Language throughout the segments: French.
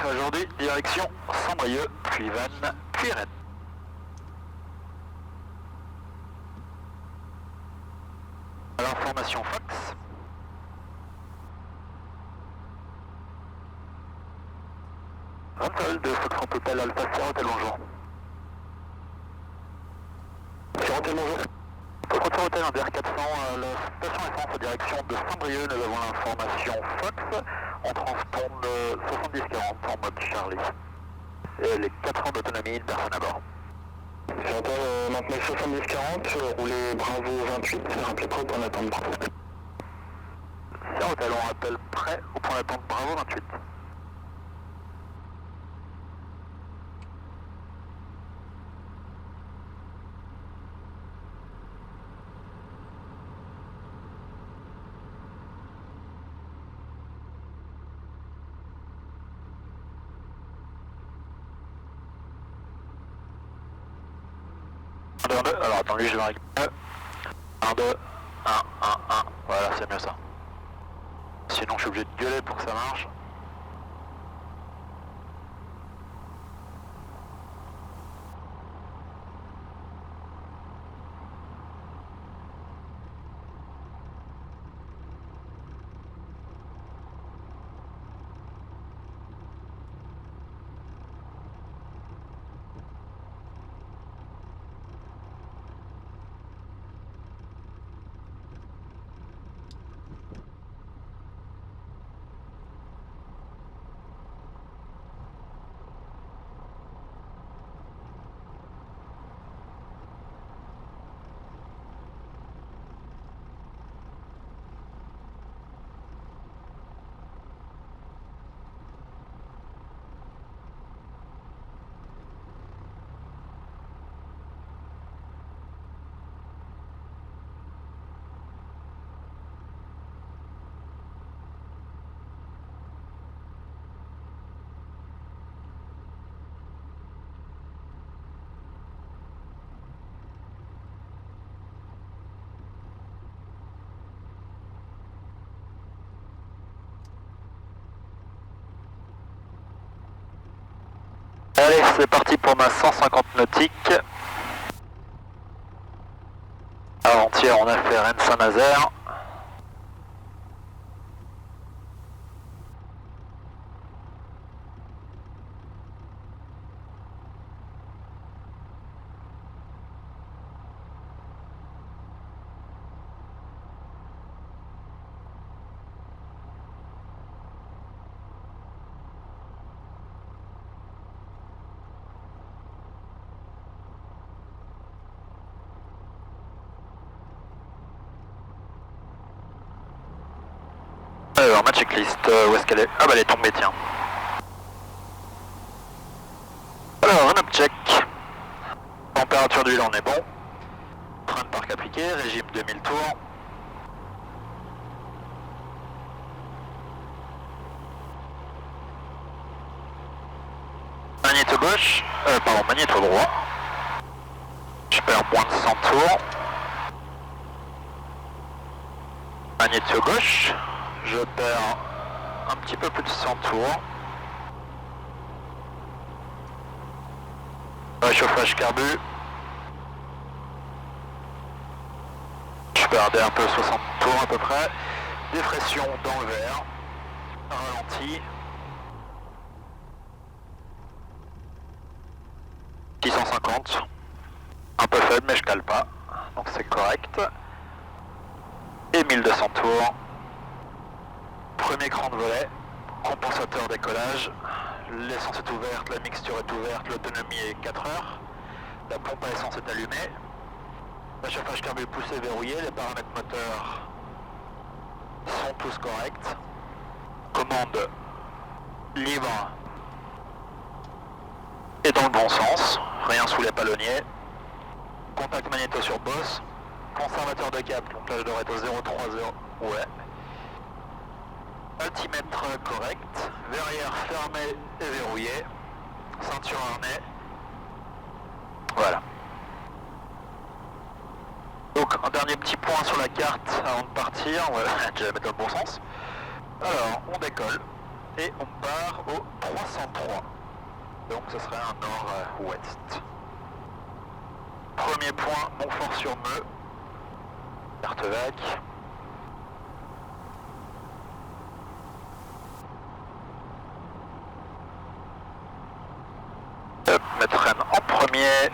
aujourd'hui direction Saint-Brieuc, puis Vannes, puis Rennes. Alors formation Fox. Ramsol de Fox en total Alpha Sierra Hotel, bonjour. Sierra Hotel, bonjour. Fox Hotel en DR400, la station essence en direction de Saint-Brieuc, nous avons l'information Fox. On transpond 70-40 en mode Charlie. Et les 4 ans d'autonomie, une personne à bord. J'entends maintenant 70-40, roulez Bravo 28, rappelez prêt au point d'attente Bravo. Sierra Hotel, on rappelle prêt au point d'attente Bravo 28. Alors attends, lui je vais régler. 1, 2, 1, 1, 1. Voilà, c'est mieux ça. Sinon je suis obligé de gueuler pour que ça marche. Allez, c'est parti pour ma 150 nautiques. Avant-hier, on a fait Rennes-Saint-Nazaire. Alors, ma checklist, où est-ce qu'elle est? Ah bah elle est tombée, tiens. Alors, un check. Température d'huile, on est bon. Train de parc appliqué, régime 2000 tours. Magnéto gauche, magnéto droit. Je perds moins de 100 tours. Magnéto gauche. Je perds un petit peu plus de 100 tours. Réchauffage carbu. Je perdais un peu 60 tours à peu près. Dépression dans le vert. Ralenti. 650. Un peu faible mais je cale pas. Donc c'est correct. Et 1200 tours. Premier cran de volet, compensateur décollage, l'essence est ouverte, la mixture est ouverte, l'autonomie est 4 heures, la pompe à essence est allumée, l'échauffage carbu poussé verrouillé, les paramètres moteurs sont tous corrects, commande libre et dans le bon sens, rien sous les palonniers, contact magnéto sur bosse, conservateur de câble, donc là je devrais être au 030, ouais. Altimètre correct, verrière fermée et verrouillée, ceinture harnais, voilà. Donc un dernier petit point sur la carte avant de partir, voilà, je vais la mettre dans le bon sens. Alors on décolle, et on part au 303. Donc ce serait un nord-ouest. Premier point, Montfort-sur-Meux, Cartevac. Mettre freine en premier.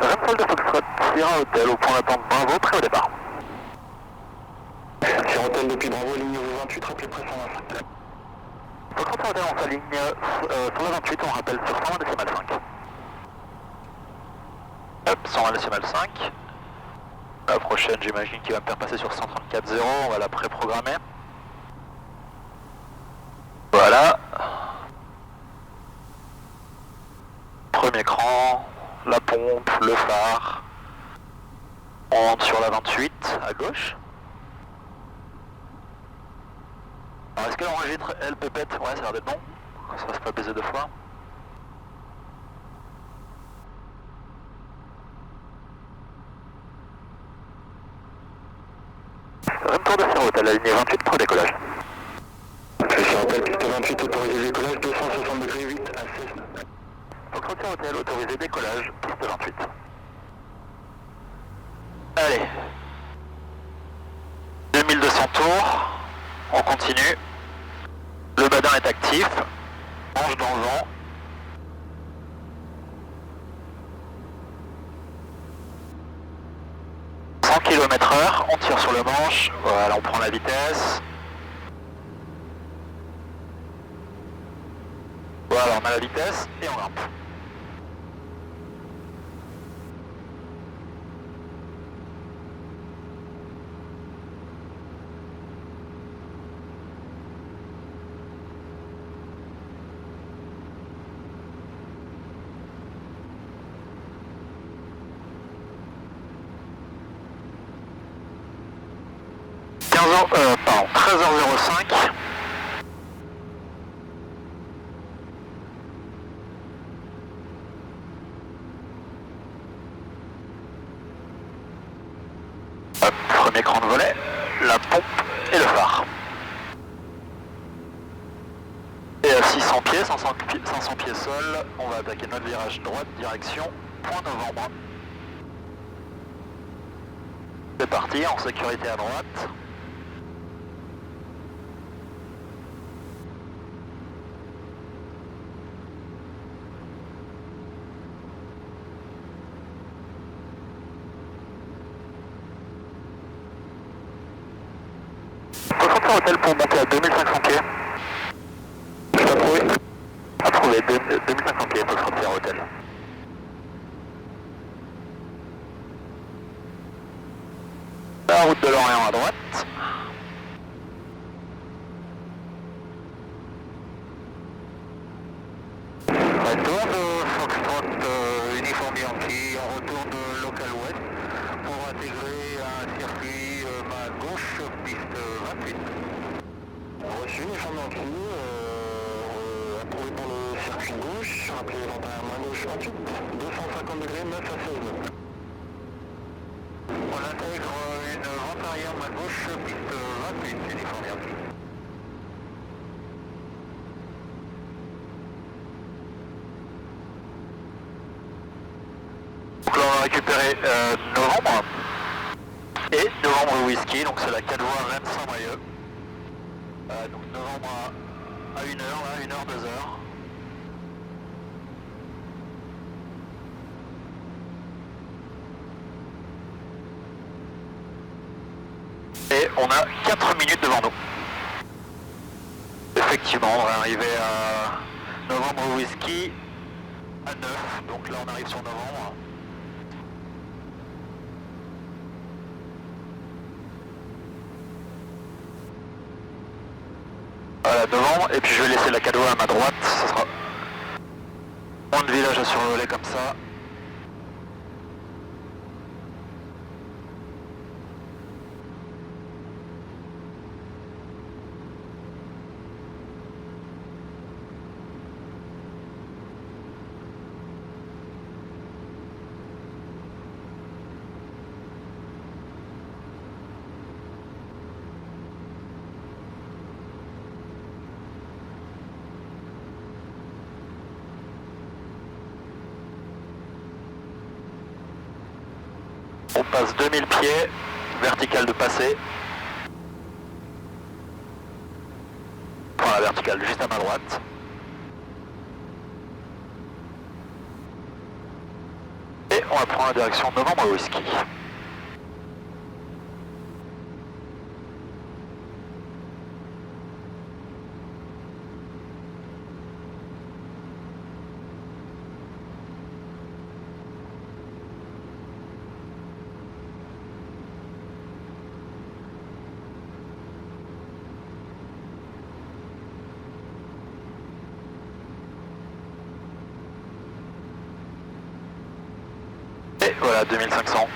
Renfol de Foxtrot, Sierra Hotel au point d'attente Bravo, prêt au départ. Sierra Hotel depuis Bravo, ligne 28, rappelez près 125. Foxtrot Sierra Hotel, on s'aligne sur la 28, on rappelle sur 101 décimal 5. 101 décimal 5. La prochaine, j'imagine qu'il va me faire passer sur 134.0, on va la préprogrammer. Voilà. Premier cran, la pompe, le phare. On rentre sur la 28 à gauche. Alors est-ce qu'elle enregistre elle pépette? Ouais, ça a l'air d'être bon. Ça va se pas baiser deux fois. Retour de Sierra Hotel, la ligne 28 pour décollage. Sierra Hotel, piste 28, autorisé décollage, 260 degrés 8 à 16. Foxtrot Sierra Hotel, autorisé décollage, piste 28. Allez. 2200 tours, on continue. Le badin est actif, manche dans le vent. km/h, on tire sur le manche, voilà, on prend la vitesse. Voilà, on a la vitesse et on grimpe. Pardon, 13h05. Premier cran de volet, la pompe et le phare. Et à 600 pieds, 500 pieds sol, on va attaquer notre virage droite, direction Point Novembre. C'est parti, en sécurité à droite. Foxtrot Hotel pour monter à 2500 pieds. Approuvé. Approuvé, 2500 pieds, Foxtrot Hotel. La route de l'Orient à droite. Retour de Foxtrot Uniforme Yankee, on retourne de local ouest pour intégrer un circuit main gauche, piste 28. Reçu, Uniforme Yankee, approuvé pour le circuit gauche, rappelez l'éventaire main gauche 28, 250 degrés, 9 à 16 nœuds. On intègre une vente arrière main gauche, piste 28, Uniforme Yankee. Donc là on va récupérer Novembre et Novembre Whisky, donc c'est la 4 voies Rennes-Saint-Brieuc. Donc Novembre à 1h, là, 1h, 2h. Et on a 4 minutes devant nous. Effectivement, on va arriver à Novembre Whisky à 9, donc là on arrive sur Novembre. Voilà, Novembre, et puis je vais laisser la cadeau à ma droite, ce sera moins de village à survoler comme ça. On passe 2000 pieds, verticale de passer. Enfin la verticale juste à ma droite. Et on va prendre la direction Novembre Whisky. Et voilà, 2500.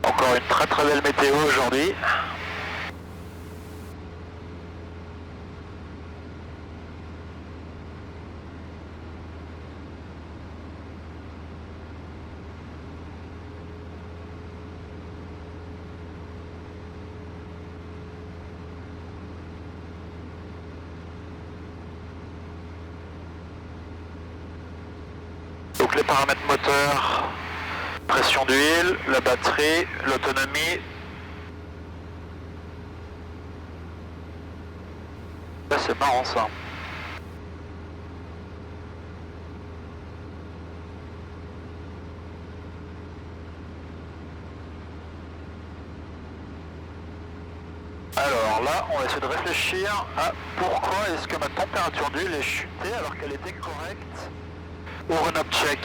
Encore une très très belle météo aujourd'hui. Donc les paramètres moteurs, pression d'huile, la batterie, l'autonomie. Là c'est marrant ça. Alors là, on va essayer de réfléchir à pourquoi est-ce que ma température d'huile est chutée alors qu'elle était correcte au run-up check.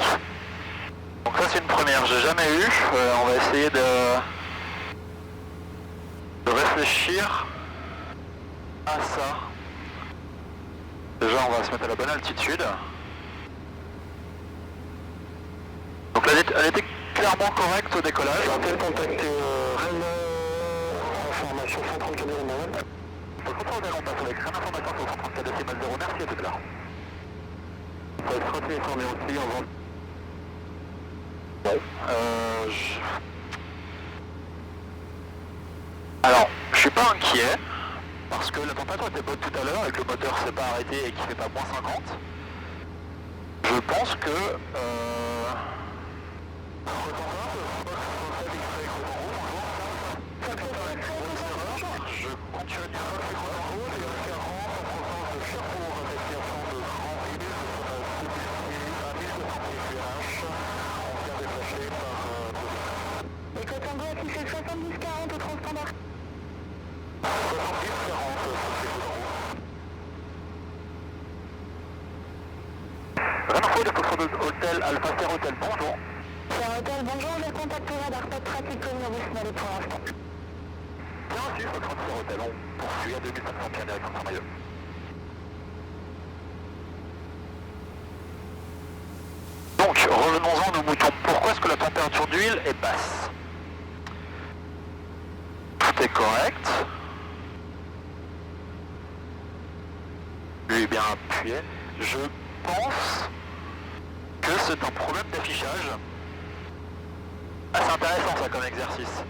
Donc ça c'est une première, j'ai jamais eu. On va essayer de réfléchir à ça. Déjà on va se mettre à la bonne altitude. Donc là elle était clairement correcte au décollage. Je rappelle contacter Renault, information 134 décimal. Pour le contrôle on passe avec Renault information sur 134 décimal 0, merci à tout à l'heure. Ça va être informé aussi en vente. Alors, je suis pas inquiet, parce que la température était bonne tout à l'heure et que le moteur s'est pas arrêté et qu'il fait pas moins 50. Je pense que... Je continue Et Cotango affiché 70-40 au transpondeur. 70-40, Renault de Foxtrot Hôtel, Alpha Sierra Hôtel, bonjour. Sierra Hôtel, bonjour, je contacte radar, pas de trafic commun au signalé pour l'instant. Bien reçu, Foxtrot Sierra Hôtel, on poursuit à 2500 pieds direction Saint-Maillot. Donc, revenons-en aux moutons. Pourquoi est-ce que la température d'huile est basse? Tout est correct. Lui est bien appuyé. Je pense que c'est un problème d'affichage. Ah, c'est intéressant ça comme exercice.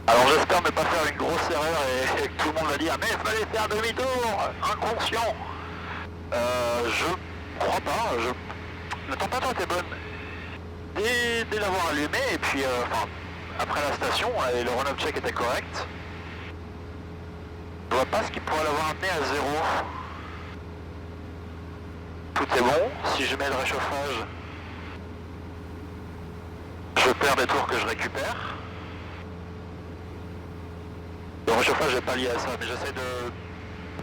Alors j'espère ne pas faire une grosse erreur et que tout le monde va dire mais il fallait faire demi-tour, inconscient. Je crois pas. La température était bonne dès l'avoir allumé et puis enfin, après la station et le run-up check était correct. Je vois pas ce qui pourrait l'avoir amené à 0. Tout est bon. Si je mets le réchauffage, Je perds des tours que je récupère. Le réchauffage n'est pas lié à ça, mais j'essaie de...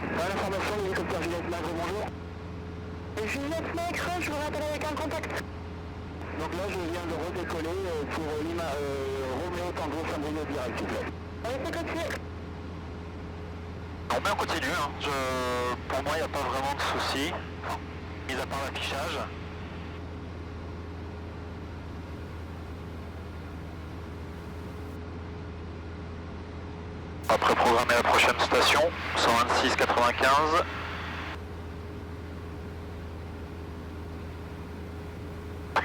L'information, l'hélicoptère Juliette Magre, bonjour. Juliette Magre, je vous rappelle avec un contact. Donc là, je viens de redécoller pour Lima, Roméo Tango Saint-Bruno direct, s'il vous plaît. Allez, c'est continué. Non, mais on continue, hein. Pour moi, il n'y a pas vraiment de soucis, enfin, mis à part l'affichage. On va préprogrammer la prochaine station, 126,95.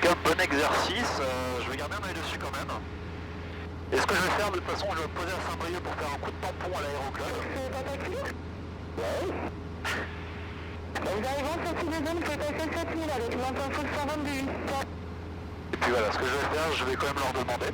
Quel bon exercice, je vais garder un œil dessus quand même. Et ce que je vais faire, de toute façon, je vais me poser à Saint-Brieuc pour faire un coup de tampon à l'aéroclub. C'est pas taxi? Ouais. Vous arrivez en sortie de zone, vous pouvez passer 7000 avec l'info 122 8. Et puis voilà, ce que je vais faire, je vais quand même leur demander.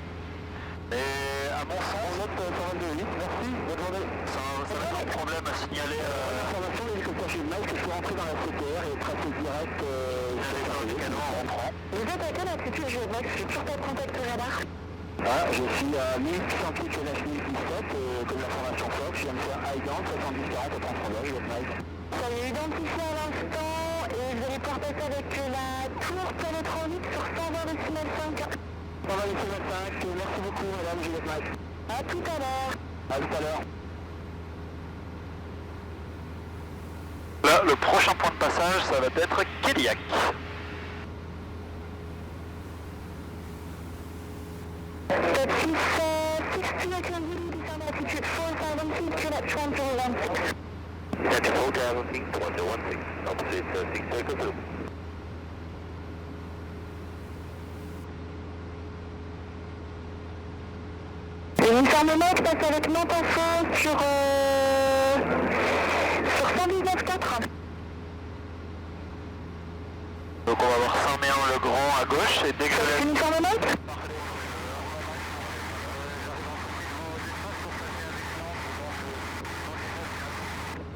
Mais à mon sens, On note 122 8, merci, bonne journée. ça va être un problème à signaler. L'information, l'hélicoptère Juliette Magre, que je suis rentré dans la CTR et tracé direct Sur le mécano en rentrant. Vous êtes à quelle altitude, Juliette Magre? J'ai toujours pas de contact radar. Ah, je suis à 1800 pieds de la 1017, comme l'information Fox, je viens de faire Highdown, 70-40 au transfondage, Juliette Magre. Ça y est identifié à l'instant et vous allez pouvoir passer avec la tour planète en 8 sur 120,5. On va laisser 25, merci beaucoup madame Juliette Magre. À tout à l'heure. À tout à l'heure. Là, le prochain point de passage, ça va être Kéliac. Step 6, 60 at altitude 4000 feet, at 2016. That's 4000 feet, 2016, opposite 6 L'uniforme mec passe avec Nantes Info sur 119.4. Donc on va voir Saint-Méen-le-Grand à gauche, et dès que je laisse... L'uniforme mec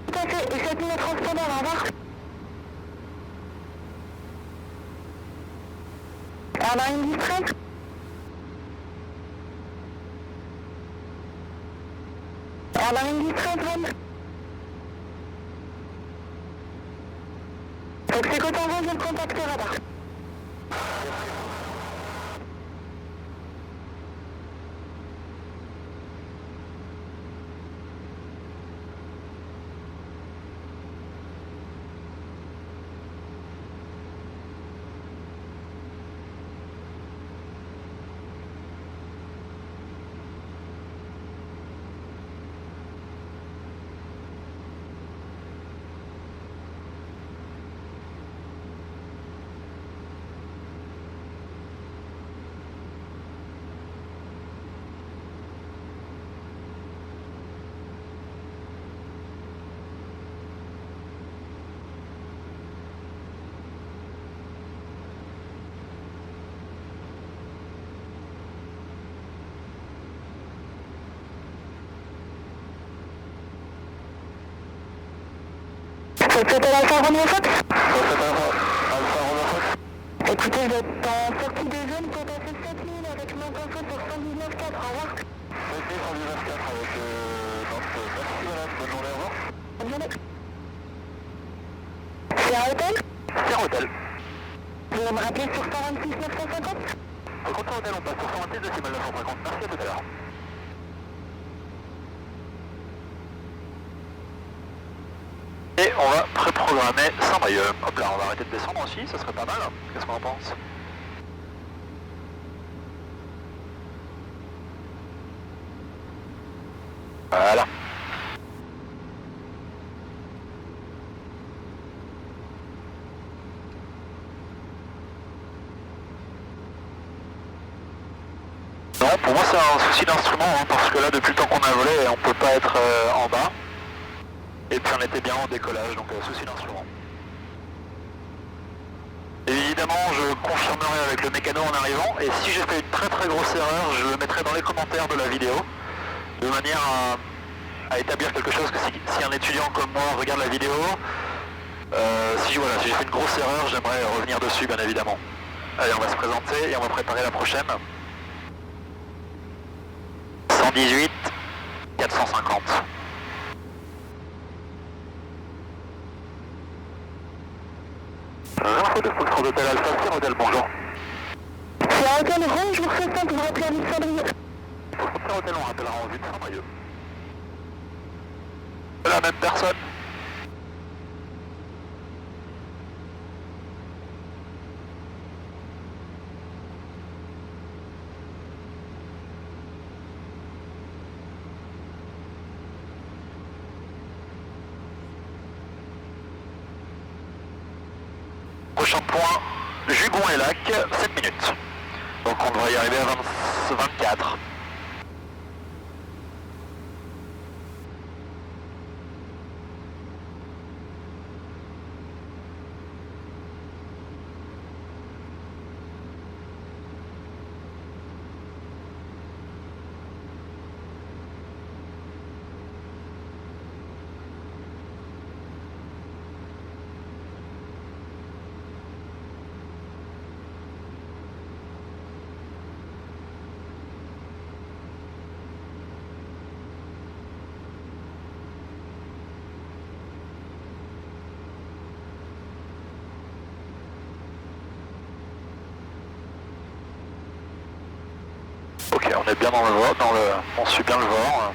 tout à fait, et 7000 transpondeurs, au revoir. Airline District. Airline District, Van. Donc c'est côté en vent, je le contacte radar. C'était l'Alpha Romeo Fox. Alpha Romeo Fox. Écoutez, vous êtes en sortie de zone pour passer 7000 avec Nantes Info sur 119.4, au revoir. C'était 119.4 avec Nantes. Merci madame, bonne journée, au revoir. Bonne journée. C'est un hôtel? C'est un hôtel. Vous voulez me rappeler sur 126 950? Au compte hôtel, on passe sur 126 décimal 950. Merci, à tout à l'heure. Et on va préprogrammer Saint-Brieuc. Hop là, on va arrêter de descendre aussi, ça serait pas mal. Qu'est-ce qu'on en pense? Voilà. Non, pour moi c'est un souci d'instrument, hein, parce que là depuis le temps qu'on a volé, on peut pas être en bas. Et puis on était bien en décollage, donc souci d'instrument. Évidemment, je confirmerai avec le mécano en arrivant, et si j'ai fait une très très grosse erreur, je le mettrai dans les commentaires de la vidéo, de manière à établir quelque chose que si un étudiant comme moi regarde la vidéo, si j'ai fait une grosse erreur, j'aimerais revenir dessus bien évidemment. Allez, on va se présenter et on va préparer la prochaine. 18, 450. Info de Foxtrot d'Hôtel Alpha, c'est Hôtel, bonjour. C'est Hôtel Orange, je vous souhaite vous rappeler à Alexandrie. Foxtrot Hôtel, on rappellera en vue de Saint-Brieuc. La même personne. Prochain point, Jugon et Lac, 7 minutes. Donc on devrait y arriver à 24. Ok, on est bien dans le vent, on suit bien le vent.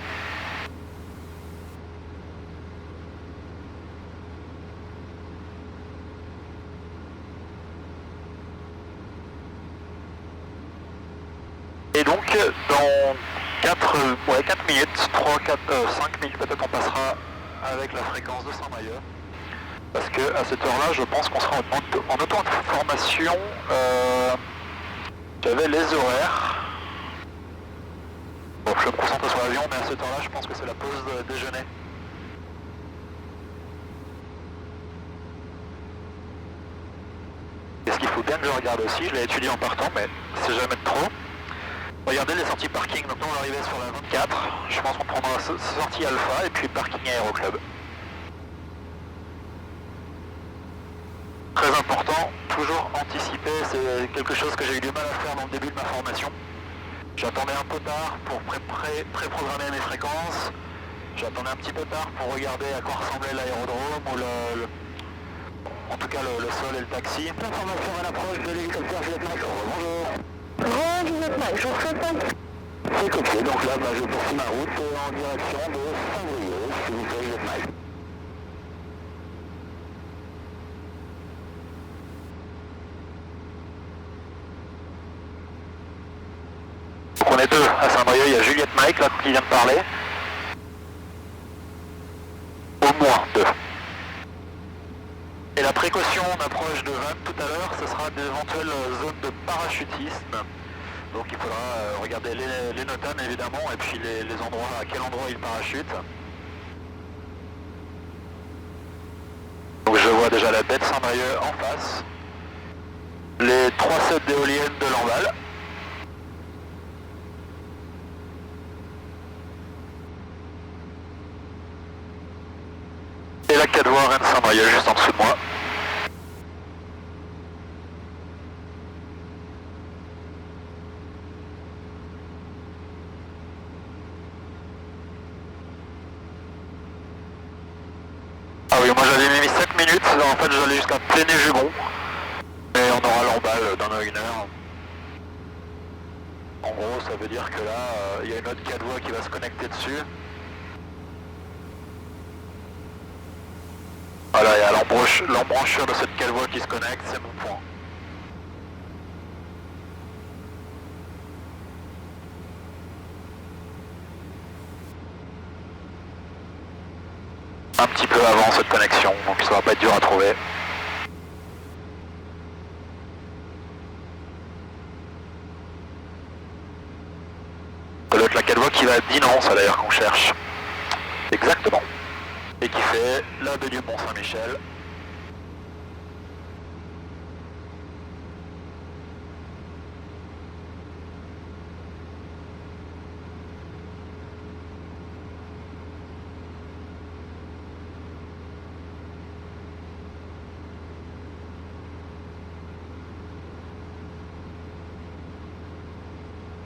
Et donc dans 4 minutes, 3, 4, 5 minutes peut-être on passera avec la fréquence de Saint-Brieuc. Parce que à cette heure-là, je pense qu'on sera en auto-information. J'avais les horaires. Bon, je me concentre sur l'avion, mais à cette heure-là, je pense que c'est la pause de déjeuner. Et ce qu'il faut bien que je regarde aussi, je l'ai étudié en partant, mais c'est jamais de trop. Regardez les sorties parking, donc nous on va arriver sur la 24. Je pense qu'on prendra sortie Alpha et puis parking Aéroclub. Très important, toujours anticiper, c'est quelque chose que j'ai eu du mal à faire dans le début de ma formation. J'attendais un peu tard pour pré-programmer mes fréquences. J'attendais un petit peu tard pour regarder à quoi ressemblait l'aérodrome ou en tout cas le sol et le taxi. Information à l'approche de l'hélicoptère Juliette Mike. Bonjour. Bonjour Juliette Mike, je vous souhaite C'est copié, donc là je poursuis ma route en direction de Saint-Brieuc, s'il vous plaît Juliette Mike. Donc on est deux à Saint-Brieuc, il y a Juliette Mike là qui vient de parler. Au moins deux. Et la précaution, on approche de Vannes tout à l'heure, ce sera d'éventuelles zones de parachutisme. Donc il faudra regarder les notames évidemment et puis les endroits, à quel endroit ils parachutent. Donc je vois déjà la baie de Saint-Brieuc en face. Les 3 sets d'éoliennes de Lamballe. Et la 4 voies Rennes Saint-Brieuc juste en dessous de moi. Ah oui, moi j'avais mis 7 minutes, en fait j'allais jusqu'à Pléné-Jugon. Et on aura Lamballe dans 1 heure. En gros, ça veut dire que là, il y a une autre 4 voies qui va se connecter dessus. Voilà, il y a l'embranchure de cette 4 voies qui se connecte, c'est mon point. Un petit peu avant cette connexion, donc ça va pas être dur à trouver. Ça doit être la 4 voies qui va à Dinan, ça d'ailleurs qu'on cherche. Exactement. Et qui fait la baie du Mont-Saint-Michel.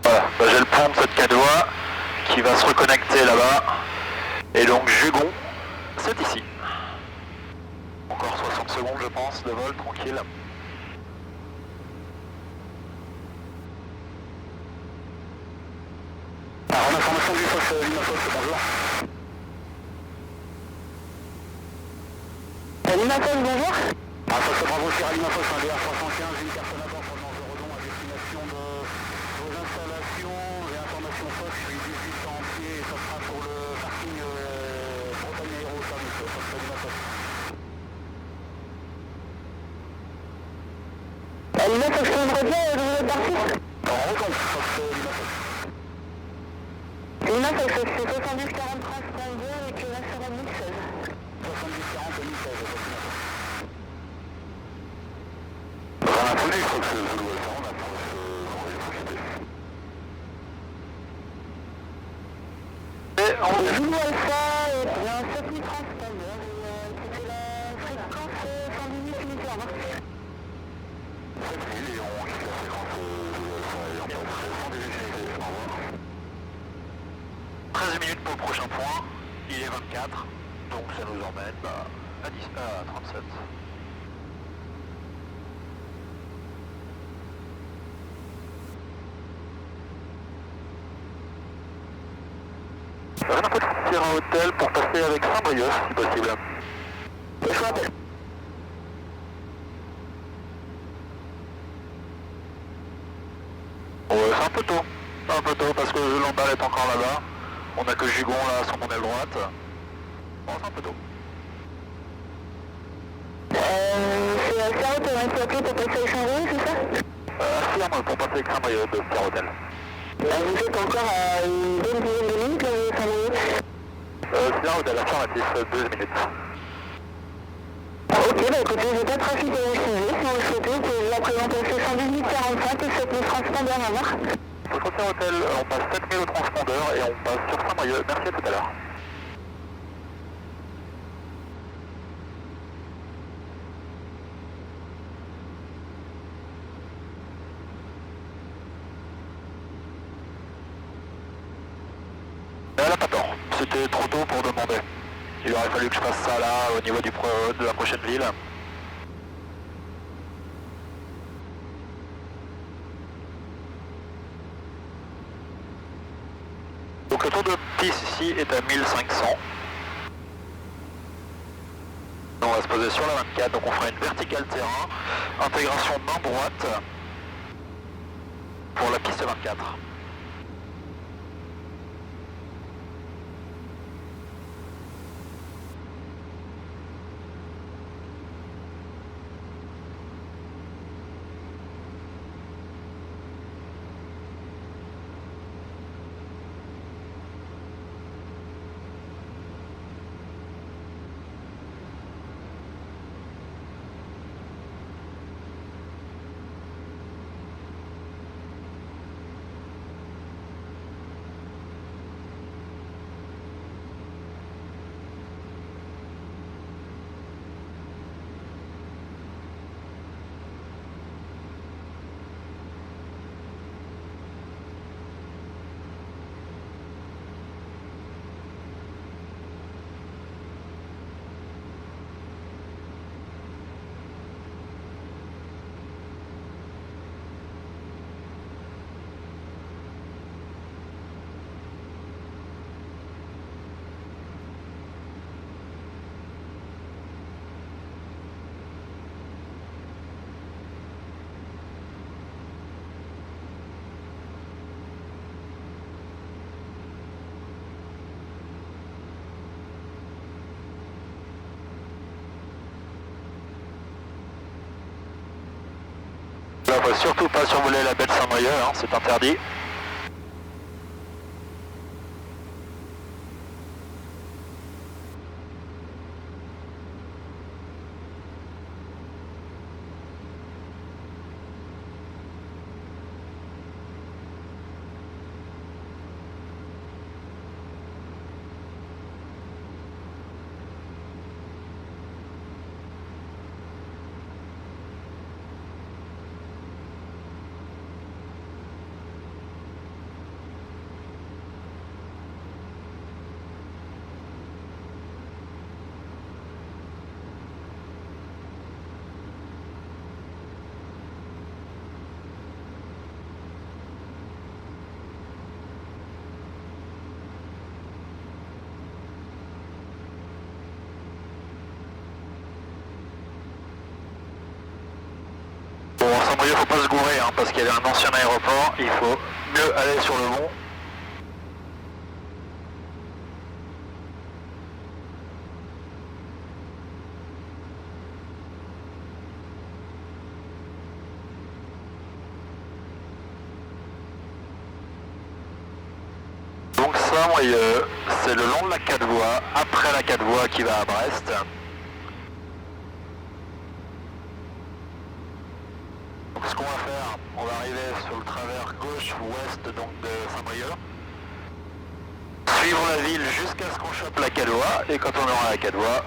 Voilà, bah, j'ai le pont de cette 4 voies qui qui va se reconnecter là-bas. Et donc Jugon, c'est ici. Encore 60 secondes je pense de vol, tranquille. Alors, en information du FOS, Limafoss, bonjour. Limafoss, bonjour. FOS Bravo Sierra Limafoss, un DR315, une personne à bord provenance de Redon à destination de vos installations. J'ai information FOS, je suis 18 en pied et ça sera sur le parking Bretagne Aéro Service, FOS Limafoss. Limafoss, je peux me redire, vous êtes parti? En Redon, FOS Limafoss. Limafoss, c'est 70 43 32 et que là sur 2016. 70 40 2016, FOS Limafoss. Voilà, Je crois que c'est Zulu Alpha, on a envoyé société. et on Zulu Alpha est bien 7030 standard et c'était la fréquence 118 unités en marche. 7000 et on quitte la fréquence Zulu Alpha et on passe sans délégité. Au revoir. 13 minutes pour le prochain point, il est 24, donc ça nous emmène à 37. Un peu de tir à hôtel pour passer avec Saint-Brieuc si possible. Je vous rappelle. Ouais, c'est un peu tôt parce que l'emballe est encore là-bas. On a que Jugon là sur mon aile droite. Bon, c'est un peu tôt. C'est Sarah qui m'a appelé pour passer avec Saint-Brieuc, c'est ça? Affirme pour passer avec Saint-Brieuc de Star Hotel. Vous êtes encore à une bonne dizaine de minutes, là, Saint-Brieuc? Star Hotel, affirmatif, 12 minutes. Ok, bah écoutez, je vais pas trafiquer le sujet, si vous le souhaitez, vous pouvez la présenter 118 45 et 7000 francs standard à voir. Pour Star Hotel, on passe 7000 au transpondeur et on passe sur Saint-Brieuc. Merci, à tout à l'heure. Elle a pas tort, c'était trop tôt pour demander. Il aurait fallu que je fasse ça là, au niveau de la prochaine ville. Donc le tour de piste ici est à 1500. On va se poser sur la 24, donc on fera une verticale terrain, intégration main droite pour la piste 24. Là, on va surtout pas survoler la baie de Saint-Brieuc, hein, c'est interdit. Saint-Brieuc, faut pas se gourer, hein, parce qu'il y avait un ancien aéroport, il faut mieux aller sur le mont. Donc Saint-Brieuc, c'est le long de la 4 voies, après la 4 voies qui va à Brest. Donc ce qu'on va faire, on va arriver sur le travers gauche-ouest donc de Saint-Brieuc. Suivre la ville jusqu'à ce qu'on chope la 4 voies, et quand on aura la 4 voies,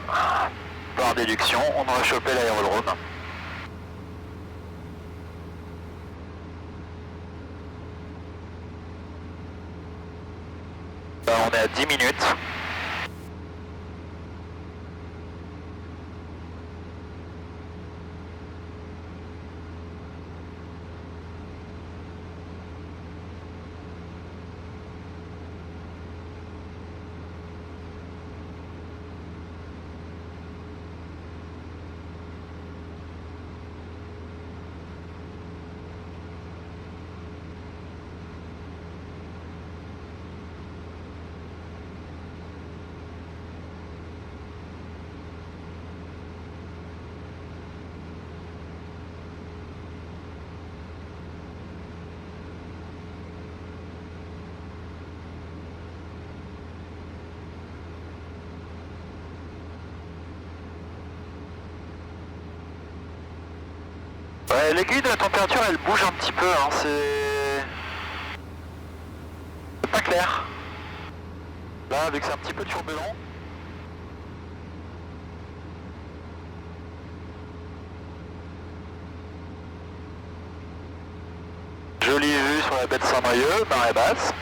par déduction, on aura chopé l'aérodrome. Là, on est à 10 minutes. Ouais, l'aiguille de la température elle bouge un petit peu, hein, c'est pas clair. Là, vu que c'est un petit peu turbulent. Jolie vue sur la baie de Saint-Brieuc, marée basse.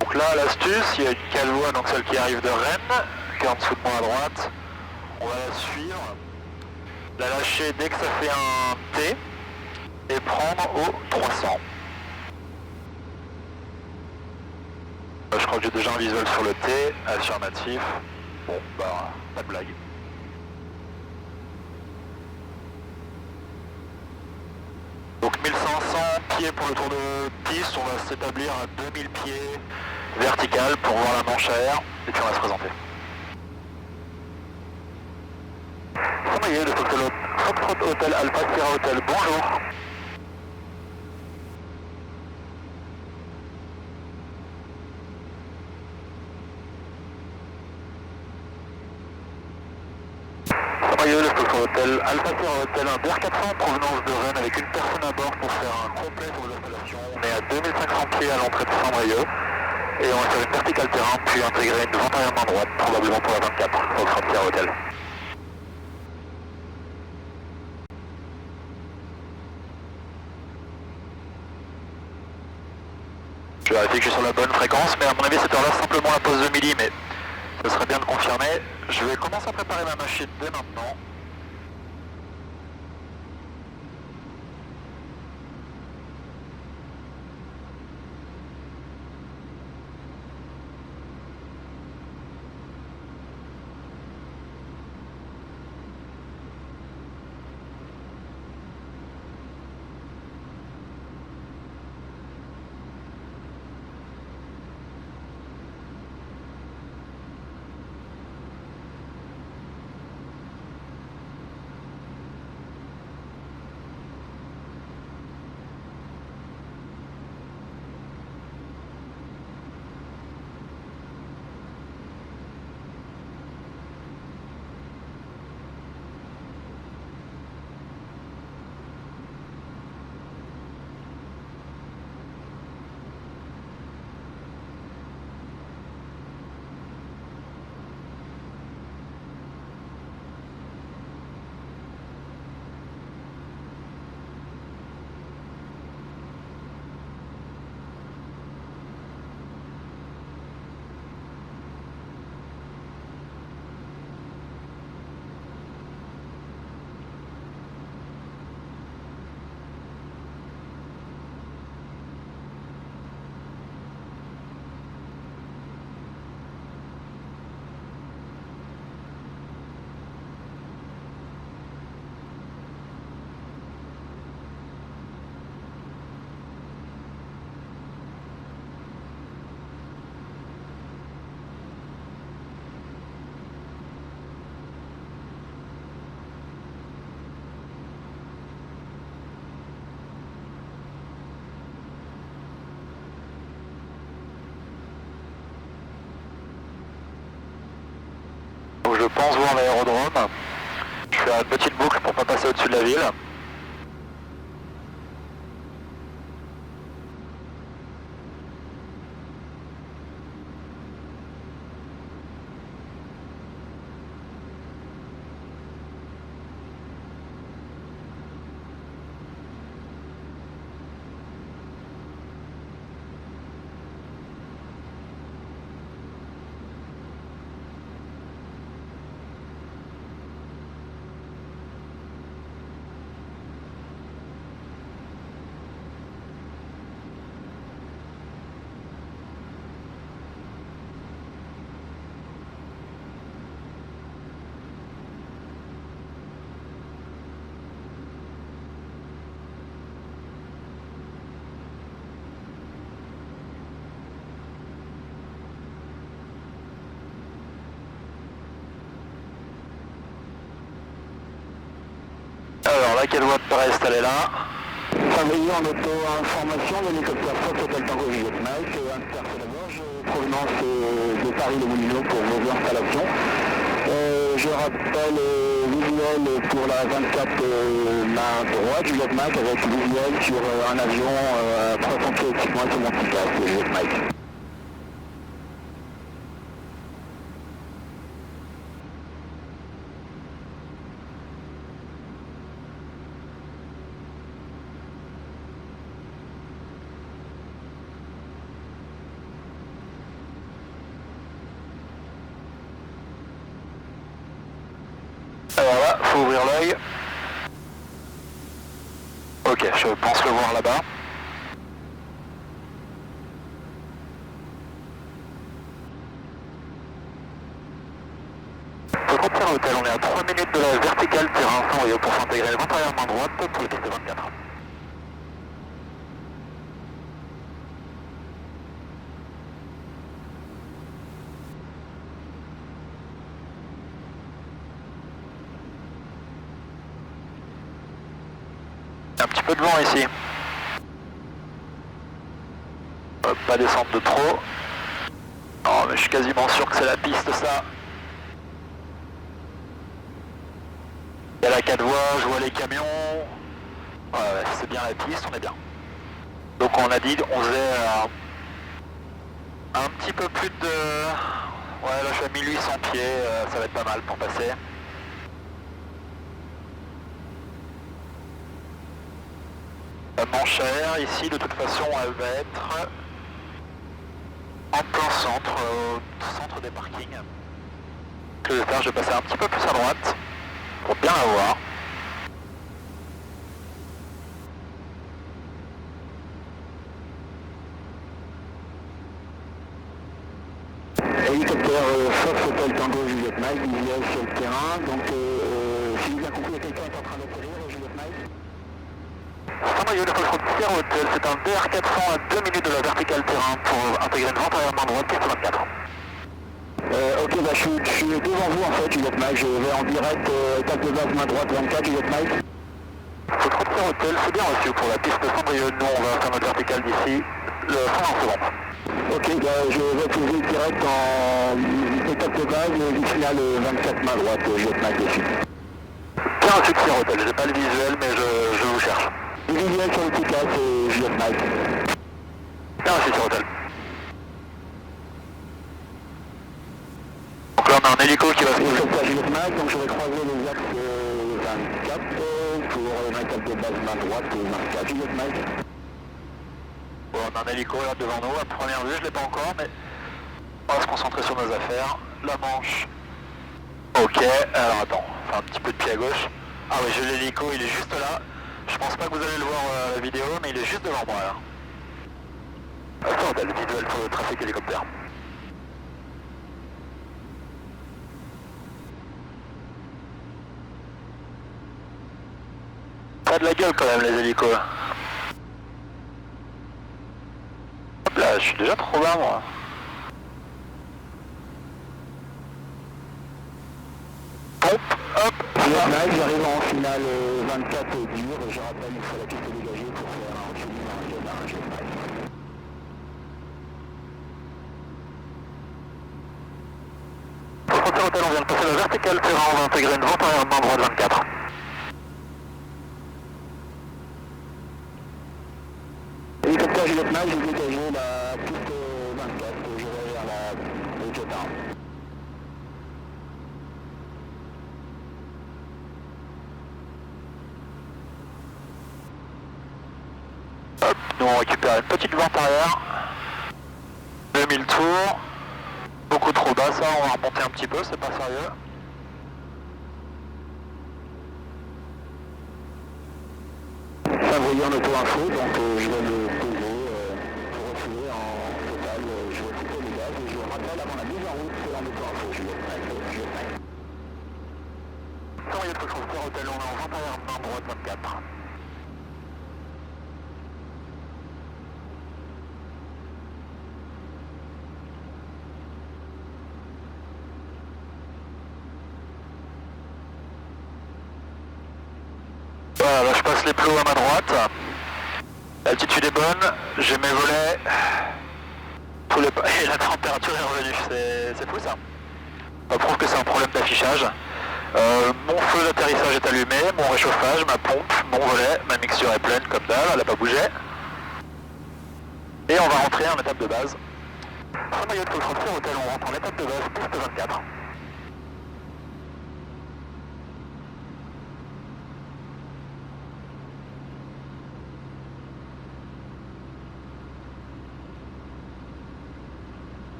Donc là, l'astuce, il y a une cale-voie, donc celle qui arrive de Rennes, qui est en dessous de moi à droite. On va la suivre, la lâcher dès que ça fait un T, et prendre au 300. Je crois que j'ai déjà un visuel sur le T, affirmatif. Bon, bah, pas de blague. Donc 1500 pieds pour le tour de piste, on va s'établir à 2000 pieds vertical pour voir la manche à air, et puis on va se présenter. Saint-Brieuc, le Foxtrot Hotel Alpha Sierra Hotel, bonjour. Saint-Brieuc, le Foxtrot Hotel Alpha Sierra Hotel, un BR400 en provenance de Rennes avec une personne à bord pour faire un complet sur l'installation. On est à 2500 pieds à l'entrée de Saint-Brieuc. Et on va faire une verticale terrain, puis intégrer une vente arrière main droite, probablement pour la 24, au Frontier Hotel. Je vérifie que je suis sur la bonne fréquence, mais à mon avis cette heure-là simplement la pause de midi, mais ce serait bien de confirmer. Je vais commencer à préparer ma machine dès maintenant. où je pense voir l'aérodrome. Je fais une petite boucle pour pas passer au-dessus de la ville. Alors là, quelle voie de Brest, elle est là. Surveillé en auto-information, l'hélicoptère Fox Hotel Tango Juliette Mike, interce la gorge, provenance de Paris-Les Moulineaux pour vos installations. Je rappelle visuel pour la 24 main droite, Juliette Mike, avec visuel sur un avion à 300 pieds équipement sur mon petit casque, Juliette Mike. Alors là, faut ouvrir l'œil. Ok, je pense le voir là-bas. Frontière Hôtel, on est à 3 minutes de la verticale terrain sans Rio pour s'intégrer le vent arrière main droite pour les pistes 24. Un petit peu de vent ici. Pas descendre de trop. Non mais je suis quasiment sûr que c'est la piste ça. Il y a la 4 voies, je vois les camions. Ouais, c'est bien la piste, on est bien. Donc on a dit, on faisait un petit peu plus de... Ouais là je suis à 1800 pieds, ça va être pas mal pour passer. La manche à air ici de toute façon elle va être en plein centre, au centre des parkings. Ce que je vais faire, je vais passer un petit peu plus à droite pour bien la voir. Hélicoptère Fox Hotel Tango Juliette Mike, visuel sur le terrain, donc si j'ai bien compris, quelqu'un est en train d'atterrir, Juliette Mike. Saint-Brieuc de Frontière Hôtel, c'est un DR400 à 2 minutes de la verticale terrain pour intégrer une vente arrière main droite, piste 24. Ok, bah, je suis devant vous en fait, Juliette Mike, je vais en direct, étape de base main droite 24, Juliette Mike. Frontière Hôtel, c'est bien reçu pour la piste de Saint-Brieuc, nous on va faire notre verticale d'ici, le fin en seconde. Ok, bah, je vais poser direct en étape de base, du final 24 main droite, Juliette Mike dessus. Bien reçu de Sierra Hôtel, j'ai pas le visuel mais je vous cherche. Le visuel sur le petit cas, c'est Juliette Mike. Bien reçu Sierra Hôtel. Donc là on a un hélico qui va se poser. Hélicoptère Juliette Mike, donc je vais croiser les axes 24 pour l'étape de base main droite 24, Juliette Mike. Bon, on a un hélico là devant nous, à première vue je l'ai pas encore mais on va se concentrer sur nos affaires. La Manche. Ok, alors attends, on fait un petit peu de pied à gauche. Ah oui, j'ai l'hélico, il est juste là. Je pense pas que vous allez le voir à la vidéo, mais il est juste devant moi là. Ça, on a le visuel pour le trafic hélicoptère. Pas de la gueule quand même les hélicos là. Hop là, je suis déjà trop bas moi. Hop, hop, Juliette Mike, j'arrive en finale 24 dur, je rappelle, il faut la piste dégagée pour faire un reculing dans un démarrage Juliette Mike. Frontière Hôtel, on vient de passer la verticale terrain, on va intégrer une vente arrière main droite 24. Hélicoptère Juliette Mag, j'ai dégagé la piste 24, je vais vers la Jota. Hop, nous on récupère une petite vente arrière. 2000 tours. Beaucoup trop bas ça, on va remonter un petit peu, c'est pas sérieux. Saint-Brieuc en auto-info, donc je vais le poser pour refuser en total, je vais couper les gaz et je vous rappelle avant la mise en route en auto-info, je vais prêt. Saint-Brieuc de Foxtrot Hôtel, on est en vente arrière main droite 24. Voilà, là je passe les plots à ma droite. L'altitude est bonne, j'ai mes volets. Et la température est revenue, c'est fou ça. Ça prouve que c'est un problème d'affichage. Mon feu d'atterrissage est allumé, mon réchauffage, ma pompe, mon volet, ma mixture est pleine comme dalle, elle n'a pas bougé. Et on va rentrer en étape de base. Saint-Brieuc de Foxtrot Hôtel, on rentre en étape de base, piste 24.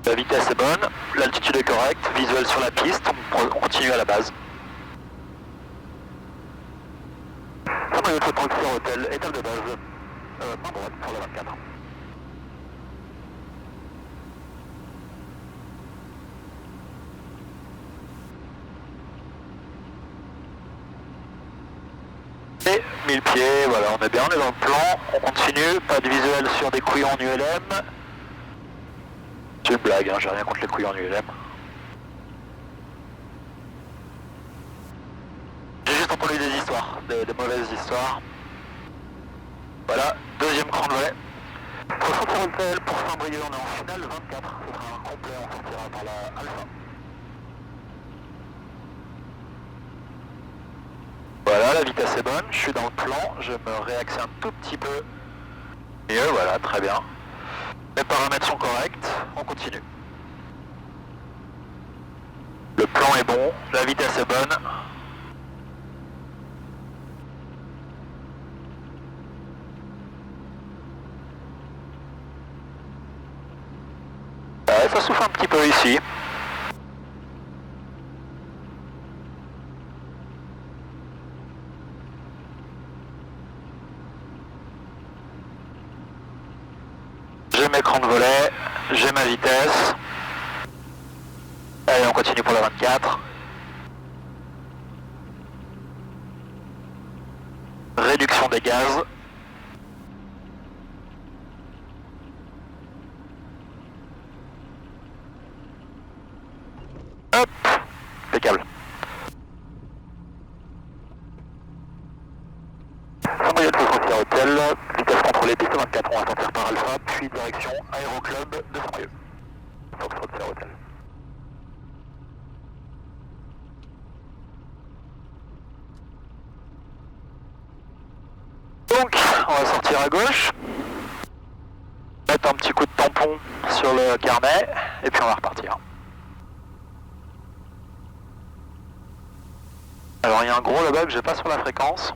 La vitesse est bonne, l'altitude est correcte, visuel sur la piste, on continue à la base. Saint-Brieuc de Foxtrot Hôtel, étape de base, main droite pour le 24. Et 1000 pieds, voilà, on est bien, on est dans le plan, on continue, pas de visuel sur des couillons en ULM. C'est une blague, hein, j'ai rien contre les couillons en ULM. J'ai juste entendu des histoires, des mauvaises histoires. Voilà, deuxième cran de volet. Pour sortir Hôtel, pour Saint-Brieuc, on est en finale 24, ce sera un complet, on sortira par la Alpha. Voilà, la vitesse est bonne, je suis dans le plan, je me réaxe un tout petit peu mieux, voilà, très bien. Les paramètres sont corrects, on continue. Le plan est bon, la vitesse est bonne. Ouais, ça souffle un petit peu ici. J'ai mes crans de volet, j'ai ma vitesse. Allez, on continue pour la 24. Réduction des gaz. Hop, impeccable. Saint-Brieuc de Foxtrot Hôtel, vitesse contrôlée, piste 24, on va sortir par Alpha, puis direction Aéroclub de Saint-Brieuc. Foxtrot Hôtel. Donc, on va sortir à gauche, mettre un petit coup de tampon sur le carnet, et puis on va repartir. Alors il y a un gros là-bas que j'ai pas sur la fréquence.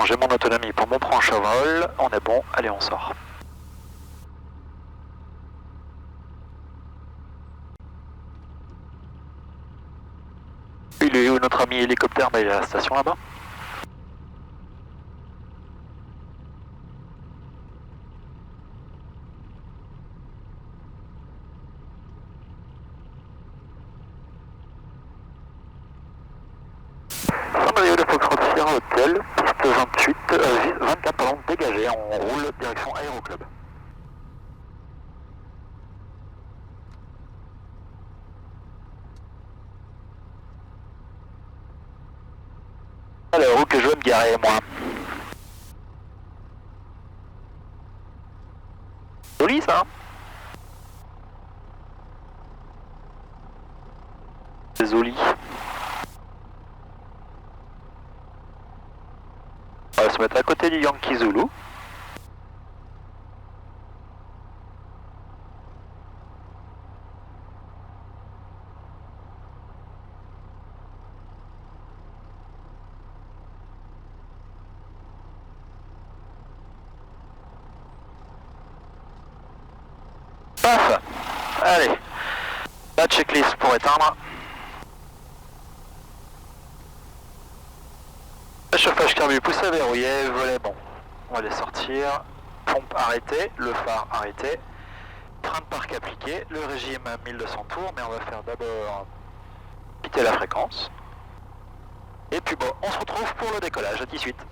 J'ai mon autonomie pour mon planche à vol, on est bon, allez on sort. Il est où notre ami hélicoptère? Il est à la station là-bas. Saint-Brieuc de Foxtrot Hôtel, piste 24 pardon, dégagé, on roule direction Aéroclub. Alors, où que je veux me garer, moi? Joli, ça, hein? C'est joli. On va se mettre à côté du Yankee Zulu. Paf! Allez, la checklist pour éteindre. Le chauffage carbu, poussée verrouillée, volet bon. On va les sortir. Pompe arrêtée, le phare arrêté. Train de parc appliqué, le régime 1200 tours, mais on va faire d'abord quitter la fréquence. Et puis bon, on se retrouve pour le décollage, à tout de suite.